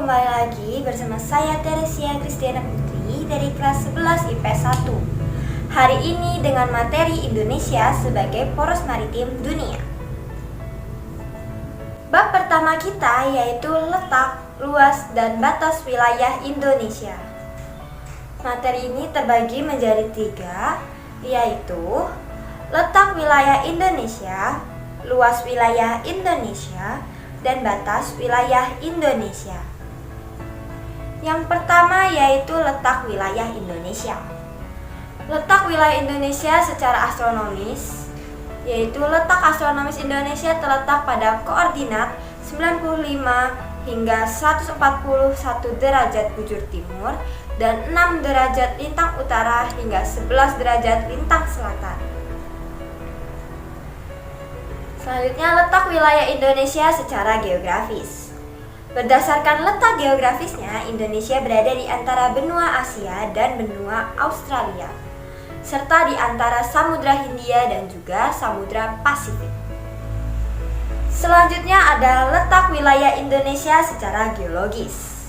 kembali lagi bersama saya Teresia Kristiana Putri dari kelas 11 IPS 1. Hari ini dengan materi Indonesia sebagai poros maritim dunia. Bab pertama kita yaitu letak, luas, dan batas wilayah Indonesia. Materi ini terbagi menjadi 3, yaitu letak wilayah Indonesia, luas wilayah Indonesia, dan batas wilayah Indonesia. Yang pertama yaitu letak wilayah Indonesia. Letak wilayah Indonesia secara astronomis yaitu letak astronomis Indonesia terletak pada koordinat 95 hingga 141 derajat bujur timur dan 6 derajat lintang utara hingga 11 derajat lintang selatan. Selanjutnya, letak wilayah Indonesia secara geografis. Berdasarkan letak geografisnya, Indonesia berada di antara benua Asia dan benua Australia, serta di antara Samudra Hindia dan juga Samudra Pasifik. Selanjutnya ada letak wilayah Indonesia secara geologis,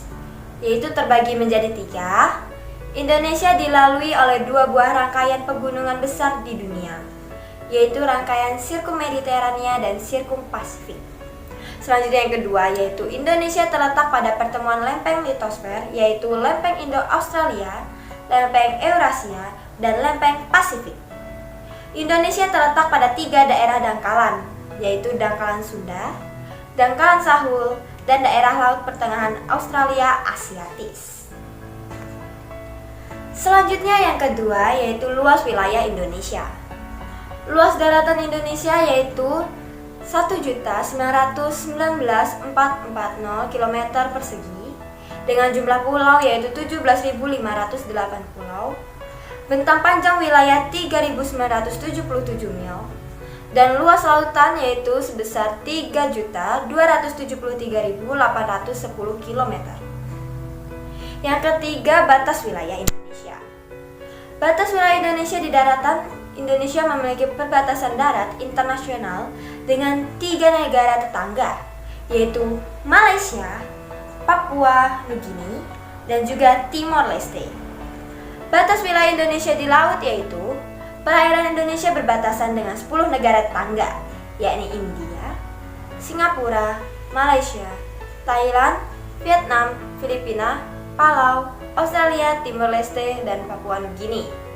yaitu terbagi menjadi 3. Indonesia dilalui oleh 2 buah rangkaian pegunungan besar di dunia, yaitu rangkaian Sirkum Mediterania dan Sirkum Pasifik. Selanjutnya yang kedua yaitu Indonesia terletak pada pertemuan lempeng litosfer, yaitu lempeng Indo-Australia, lempeng Eurasia, dan lempeng Pasifik. Indonesia terletak pada 3 daerah dangkalan, yaitu dangkalan Sunda, dangkalan Sahul, dan daerah laut pertengahan Australia Asiatis. Selanjutnya yang kedua yaitu luas wilayah Indonesia. Luas daratan Indonesia yaitu 1.919.440 km persegi dengan jumlah pulau yaitu 17.508 pulau, bentang panjang wilayah 3.977 mil, dan luas lautan yaitu sebesar 3.273.810 km. Yang ketiga, batas wilayah Indonesia. Batas wilayah Indonesia di daratan Indonesia memiliki perbatasan darat internasional dengan 3 negara tetangga, yaitu Malaysia, Papua Nugini, dan juga Timor Leste. Batas wilayah Indonesia di laut yaitu perairan Indonesia berbatasan dengan 10 negara tetangga, yakni India, Singapura, Malaysia, Thailand, Vietnam, Filipina, Palau, Australia, Timor Leste, dan Papua Nugini.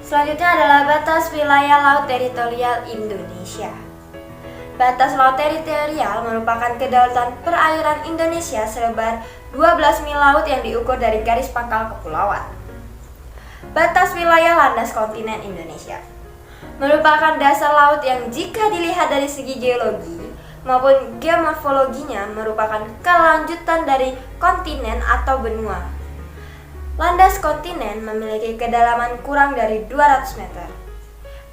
Selanjutnya adalah batas wilayah laut teritorial Indonesia. Batas laut teritorial merupakan kedaulatan perairan Indonesia selebar 12 mil laut yang diukur dari garis pangkal kepulauan. Batas wilayah landas kontinen Indonesia merupakan dasar laut yang jika dilihat dari segi geologi maupun geomorfologinya merupakan kelanjutan dari kontinen atau benua. Landas kontinen memiliki kedalaman kurang dari 200 meter.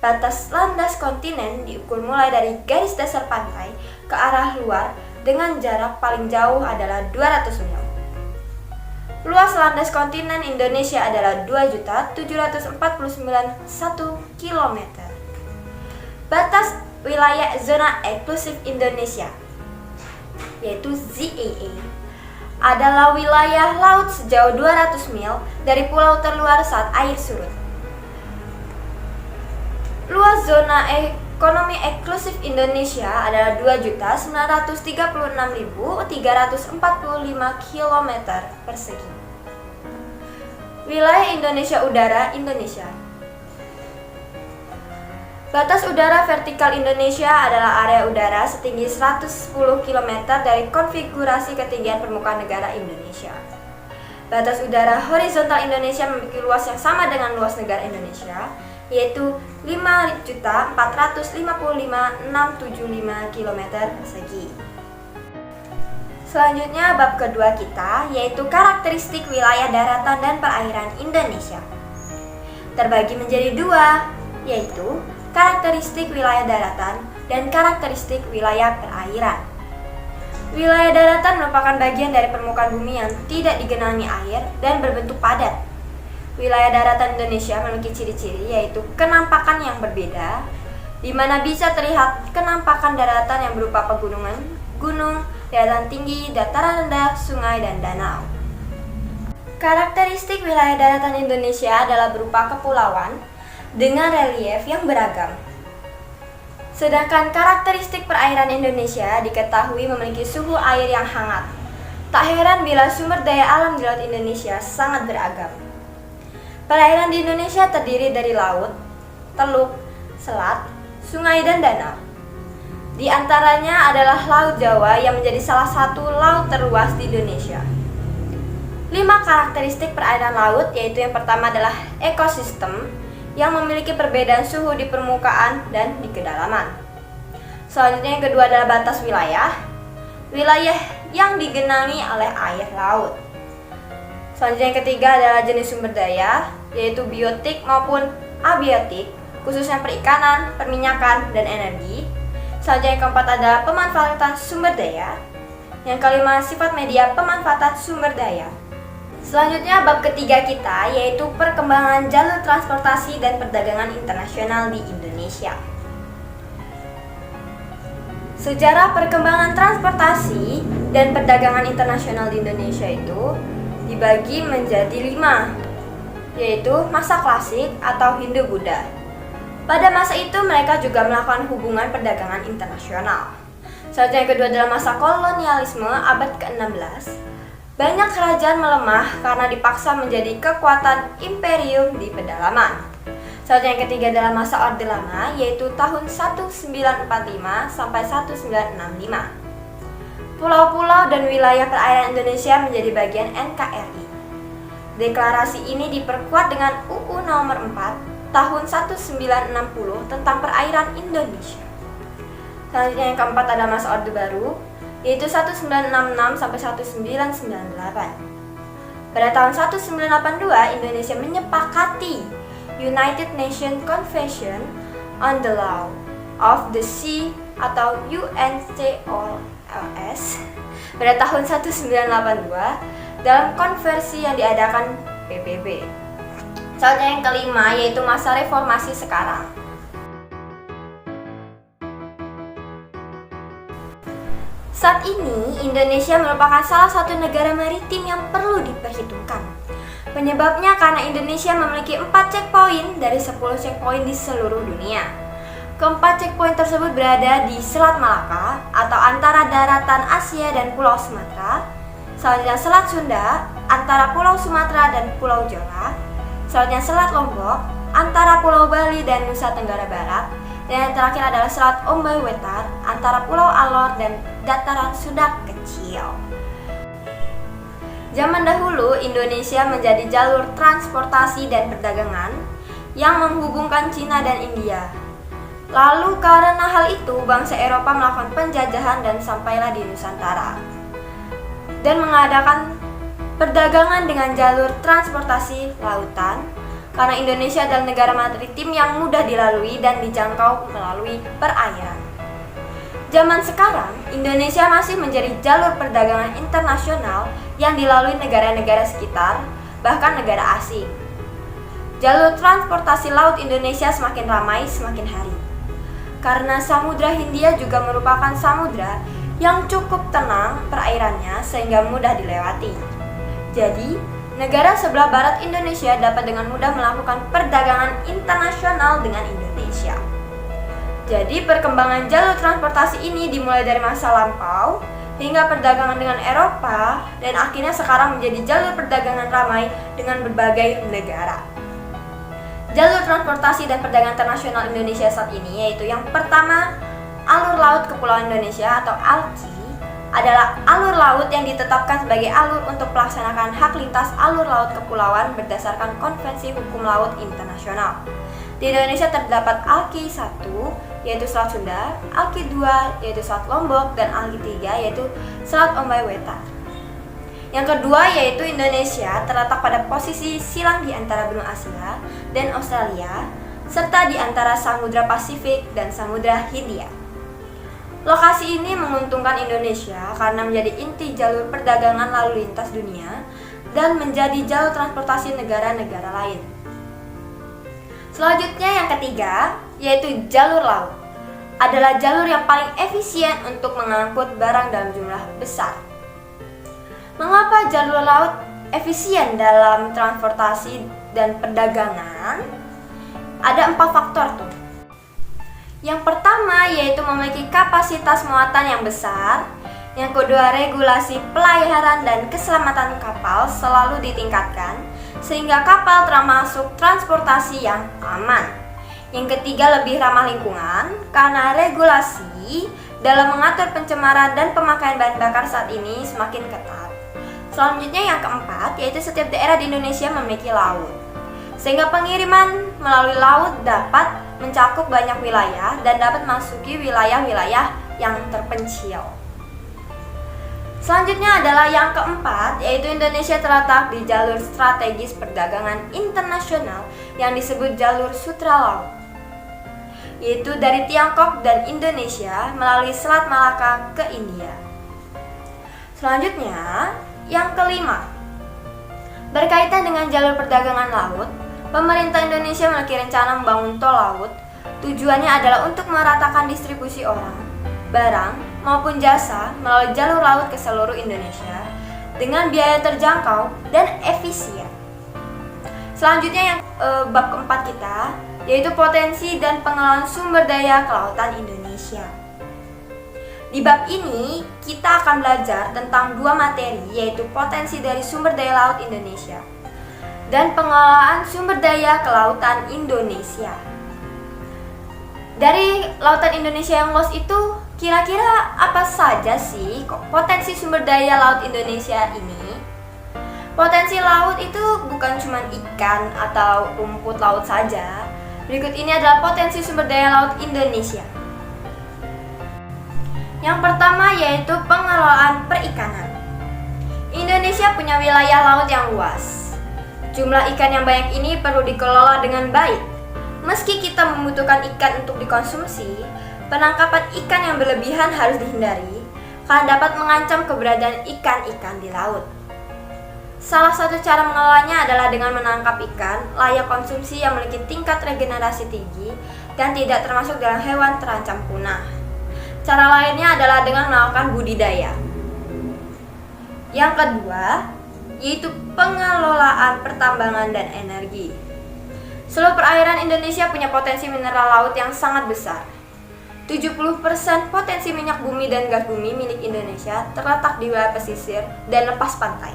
Batas landas kontinen diukur mulai dari garis dasar pantai ke arah luar dengan jarak paling jauh adalah 200 mil. Luas landas kontinen Indonesia adalah 2.749.1 km. Batas wilayah zona eksklusif Indonesia yaitu ZEE adalah wilayah laut sejauh 200 mil dari pulau terluar saat air surut. Luas zona ekonomi eksklusif Indonesia adalah 2.936.345 km persegi. Wilayah Indonesia udara Indonesia. Batas udara vertikal Indonesia adalah area udara setinggi 110 km dari konfigurasi ketinggian permukaan negara Indonesia. Batas udara horizontal Indonesia memiliki luas yang sama dengan luas negara Indonesia, yaitu 5.455.675 km persegi. Selanjutnya bab kedua kita yaitu karakteristik wilayah daratan dan perairan Indonesia. Terbagi menjadi 2, yaitu karakteristik wilayah daratan dan karakteristik wilayah perairan. Wilayah daratan merupakan bagian dari permukaan bumi yang tidak digenangi air dan berbentuk padat. Wilayah daratan Indonesia memiliki ciri-ciri yaitu kenampakan yang berbeda, di mana bisa terlihat kenampakan daratan yang berupa pegunungan, gunung, dataran tinggi, dataran rendah, sungai, dan danau. Karakteristik wilayah daratan Indonesia adalah berupa kepulauan dengan relief yang beragam. Sedangkan karakteristik perairan Indonesia diketahui memiliki suhu air yang hangat. Tak heran bila sumber daya alam di laut Indonesia sangat beragam. Perairan di Indonesia terdiri dari laut, teluk, selat, sungai, dan danau. Di antaranya adalah Laut Jawa yang menjadi salah satu laut terluas di Indonesia. 5 karakteristik perairan laut yaitu yang pertama adalah ekosistem yang memiliki perbedaan suhu di permukaan dan di kedalaman. Selanjutnya yang kedua adalah batas wilayah yang digenangi oleh air laut. Selanjutnya yang ketiga adalah jenis sumber daya, yaitu biotik maupun abiotik, khususnya perikanan, perminyakan, dan energi. Selanjutnya yang keempat adalah pemanfaatan sumber daya. Yang kelima, sifat media pemanfaatan sumber daya. Selanjutnya bab ketiga kita, yaitu perkembangan jalur transportasi dan perdagangan internasional di Indonesia. Sejarah perkembangan transportasi dan perdagangan internasional di Indonesia itu dibagi menjadi 5, yaitu masa klasik atau Hindu-Buddha. Pada masa itu mereka juga melakukan hubungan perdagangan internasional. Selanjutnya yang kedua adalah masa kolonialisme abad ke-16. Banyak kerajaan melemah karena dipaksa menjadi kekuatan imperium di pedalaman. Selanjutnya yang ketiga adalah masa Orde Lama, yaitu tahun 1945 sampai 1965. Pulau-pulau dan wilayah perairan Indonesia menjadi bagian NKRI. Deklarasi ini diperkuat dengan UU nomor 4 tahun 1960 tentang perairan Indonesia. Selanjutnya yang keempat adalah masa Orde Baru, yaitu 1966 sampai 1998. Pada tahun 1982, Indonesia menyepakati United Nations Convention on the Law of the Sea atau UNCLOS pada tahun 1982 dalam konversi yang diadakan PBB. Selanjutnya yang kelima yaitu masa reformasi sekarang. Saat ini Indonesia merupakan salah satu negara maritim yang perlu diperhitungkan. Penyebabnya karena Indonesia memiliki 4 checkpoint dari 10 checkpoint di seluruh dunia. Keempat checkpoint tersebut berada di Selat Malaka atau antara daratan Asia dan Pulau Sumatera. Selanjutnya Selat Sunda antara Pulau Sumatera dan Pulau Jawa. Selanjutnya Selat Lombok antara Pulau Bali dan Nusa Tenggara Barat. Dan yang terakhir adalah Selat Ombay Wetar antara Pulau Alor dan dataran Sunda Kecil. Zaman dahulu, Indonesia menjadi jalur transportasi dan perdagangan yang menghubungkan Cina dan India. Lalu karena hal itu, bangsa Eropa melakukan penjajahan dan sampailah di Nusantara dan mengadakan perdagangan dengan jalur transportasi lautan karena Indonesia adalah negara maritim yang mudah dilalui dan dijangkau melalui perairan. Zaman sekarang, Indonesia masih menjadi jalur perdagangan internasional yang dilalui negara-negara sekitar, bahkan negara asing. Jalur transportasi laut Indonesia semakin ramai semakin hari. Karena Samudra Hindia juga merupakan samudra yang cukup tenang perairannya sehingga mudah dilewati. Jadi, negara sebelah barat Indonesia dapat dengan mudah melakukan perdagangan internasional dengan Indonesia. Jadi perkembangan jalur transportasi ini dimulai dari masa lampau hingga perdagangan dengan Eropa dan akhirnya sekarang menjadi jalur perdagangan ramai dengan berbagai negara. Jalur transportasi dan perdagangan internasional Indonesia saat ini yaitu yang pertama, alur laut Kepulauan Indonesia atau ALKI adalah alur laut yang ditetapkan sebagai alur untuk pelaksanakan hak lintas alur laut kepulauan berdasarkan Konvensi Hukum Laut Internasional. Di Indonesia terdapat ALKI 1 yaitu Selat Sunda, ALKI 2 yaitu Selat Lombok, dan ALKI 3 yaitu Selat Ombay Wetar. Yang kedua yaitu Indonesia terletak pada posisi silang di antara benua Asia dan Australia serta di antara Samudra Pasifik dan Samudra Hindia. Lokasi ini menguntungkan Indonesia karena menjadi inti jalur perdagangan lalu lintas dunia dan menjadi jalur transportasi negara-negara lain. Selanjutnya yang ketiga, yaitu jalur laut. adalah jalur yang paling efisien untuk mengangkut barang dalam jumlah besar. Mengapa jalur laut efisien dalam transportasi dan perdagangan? Ada 4 faktor tuh. Yang pertama yaitu memiliki kapasitas muatan yang besar. Yang kedua, regulasi pelayaran dan keselamatan kapal selalu ditingkatkan sehingga kapal termasuk transportasi yang aman. Yang ketiga, lebih ramah lingkungan karena regulasi dalam mengatur pencemaran dan pemakaian bahan bakar saat ini semakin ketat. Selanjutnya yang keempat, yaitu setiap daerah di Indonesia memiliki laut, sehingga pengiriman melalui laut dapat mencakup banyak wilayah dan dapat memasuki wilayah-wilayah yang terpencil. Selanjutnya adalah yang keempat, yaitu Indonesia terletak di jalur strategis perdagangan internasional yang disebut jalur sutra laut, yaitu dari Tiongkok dan Indonesia melalui Selat Malaka ke India. Selanjutnya, yang kelima, berkaitan dengan jalur perdagangan laut, pemerintah Indonesia memiliki rencana membangun tol laut. Tujuannya adalah untuk meratakan distribusi orang, barang, maupun jasa melalui jalur laut ke seluruh Indonesia dengan biaya terjangkau dan efisien. Selanjutnya yang bab keempat kita, yaitu potensi dan pengelolaan sumber daya kelautan Indonesia. Di bab ini kita akan belajar tentang 2 materi, yaitu potensi dari sumber daya laut Indonesia dan pengelolaan sumber daya kelautan Indonesia. Dari lautan Indonesia yang luas itu, kira-kira apa saja sih potensi sumber daya laut Indonesia ini? Potensi laut itu bukan cuma ikan atau rumput laut saja. Berikut ini adalah potensi sumber daya laut Indonesia. Yang pertama yaitu pengelolaan perikanan. Indonesia punya wilayah laut yang luas. Jumlah ikan yang banyak ini perlu dikelola dengan baik. Meski kita membutuhkan ikan untuk dikonsumsi, penangkapan ikan yang berlebihan harus dihindari karena dapat mengancam keberadaan ikan-ikan di laut. Salah satu cara mengelolanya adalah dengan menangkap ikan layak konsumsi yang memiliki tingkat regenerasi tinggi dan tidak termasuk dalam hewan terancam punah. Cara lainnya adalah dengan melakukan budidaya. Yang kedua, yaitu pengelolaan pertambangan dan energi. Seluruh perairan Indonesia punya potensi mineral laut yang sangat besar. 70% potensi minyak bumi dan gas bumi milik Indonesia terletak di wilayah pesisir dan lepas pantai.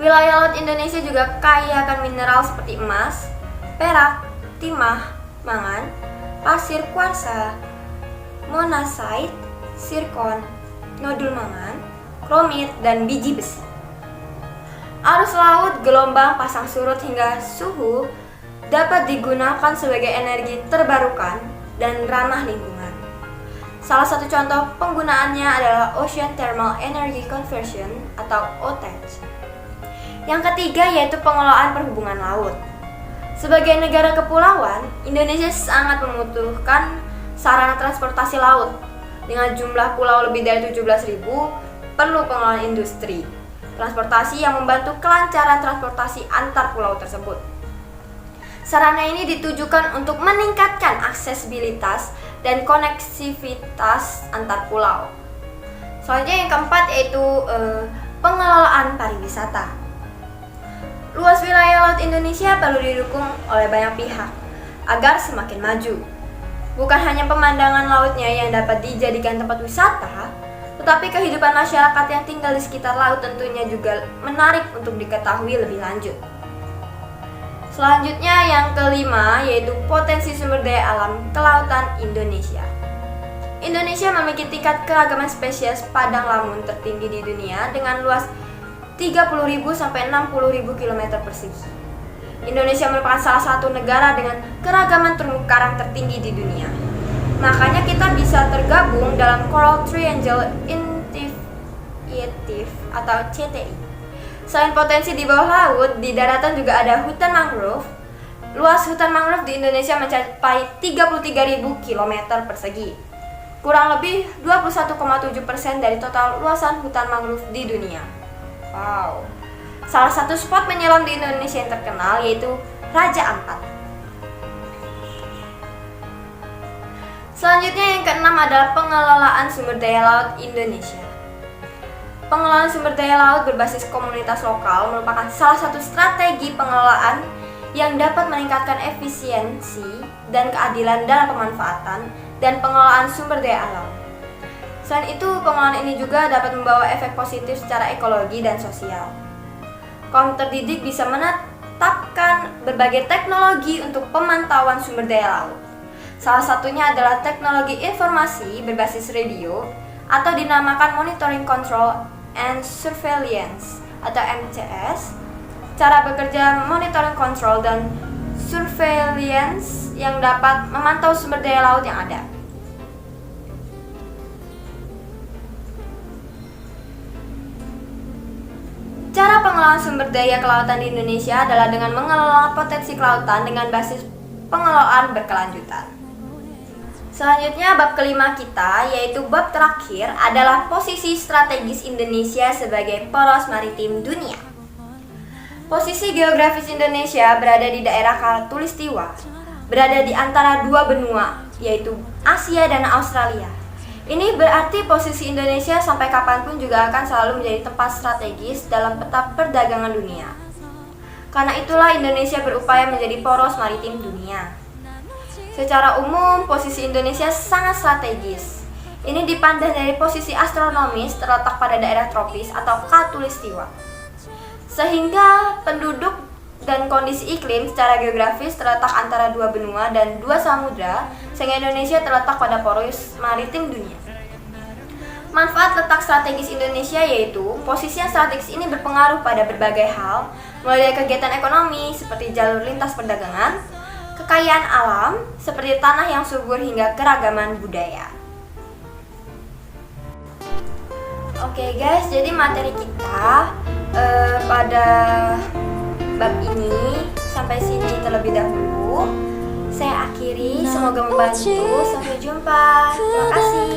Wilayah laut Indonesia juga kaya akan mineral seperti emas, perak, timah, mangan, pasir kuarsa, monazite, zirkon, nodul mangan, kromit, dan biji besi. Arus laut, gelombang, pasang surut hingga suhu dapat digunakan sebagai energi terbarukan dan ramah lingkungan. Salah satu contoh penggunaannya adalah Ocean Thermal Energy Conversion atau OTEC. Yang ketiga yaitu pengelolaan perhubungan laut. Sebagai negara kepulauan, Indonesia sangat membutuhkan sarana transportasi laut. Dengan jumlah pulau lebih dari 17.000, perlu pengelolaan industri transportasi yang membantu kelancaran transportasi antar pulau tersebut. Sarana ini ditujukan untuk meningkatkan aksesibilitas dan koneksivitas antar pulau. Selanjutnya yang keempat yaitu pengelolaan pariwisata. Luas wilayah laut Indonesia perlu didukung oleh banyak pihak agar semakin maju. Bukan hanya pemandangan lautnya yang dapat dijadikan tempat wisata, tetapi kehidupan masyarakat yang tinggal di sekitar laut tentunya juga menarik untuk diketahui lebih lanjut. Selanjutnya yang kelima yaitu potensi sumber daya alam kelautan Indonesia. Indonesia memiliki tingkat keragaman spesies padang lamun tertinggi di dunia dengan luas 30.000 sampai 60.000 km persegi. Indonesia merupakan salah satu negara dengan keragaman terumbu karang tertinggi di dunia. Makanya kita bisa tergabung dalam Coral Triangle Initiative atau CTI. Selain potensi di bawah laut, di daratan juga ada hutan mangrove. Luas hutan mangrove di Indonesia mencapai 33.000 km persegi. Kurang lebih 21,7% dari total luasan hutan mangrove di dunia. Wow. Salah satu spot menyelam di Indonesia yang terkenal yaitu Raja Ampat. Selanjutnya yang keenam adalah pengelolaan sumber daya laut Indonesia. Pengelolaan sumber daya laut berbasis komunitas lokal merupakan salah satu strategi pengelolaan yang dapat meningkatkan efisiensi dan keadilan dalam pemanfaatan dan pengelolaan sumber daya alam. Selain itu, pengelolaan ini juga dapat membawa efek positif secara ekologi dan sosial. Kaum terdidik bisa menetapkan berbagai teknologi untuk pemantauan sumber daya laut. Salah satunya adalah teknologi informasi berbasis radio atau dinamakan Monitoring Control and Surveillance atau MCS. Cara bekerja monitoring control dan surveillance yang dapat memantau sumber daya laut yang ada. Cara pengelolaan sumber daya kelautan di Indonesia adalah dengan mengelola potensi kelautan dengan basis pengelolaan berkelanjutan. Selanjutnya bab kelima kita, yaitu bab terakhir adalah posisi strategis Indonesia sebagai poros maritim dunia. Posisi geografis Indonesia berada di daerah Khatulistiwa, berada di antara dua benua, yaitu Asia dan Australia. Ini berarti posisi Indonesia sampai kapanpun juga akan selalu menjadi tempat strategis dalam peta perdagangan dunia. Karena itulah Indonesia berupaya menjadi poros maritim dunia. Secara umum, posisi Indonesia sangat strategis. Ini dipandang dari posisi astronomis terletak pada daerah tropis atau khatulistiwa. Sehingga penduduk dan kondisi iklim secara geografis terletak antara dua benua dan dua samudra, sehingga Indonesia terletak pada poros maritim dunia. Manfaat letak strategis Indonesia yaitu posisi yang strategis ini berpengaruh pada berbagai hal, mulai dari kegiatan ekonomi seperti jalur lintas perdagangan, kekayaan alam seperti tanah yang subur hingga keragaman budaya. Oke guys, jadi materi kita pada bab ini sampai sini terlebih dahulu. Saya akhiri, semoga membantu. Sampai jumpa. Terima kasih.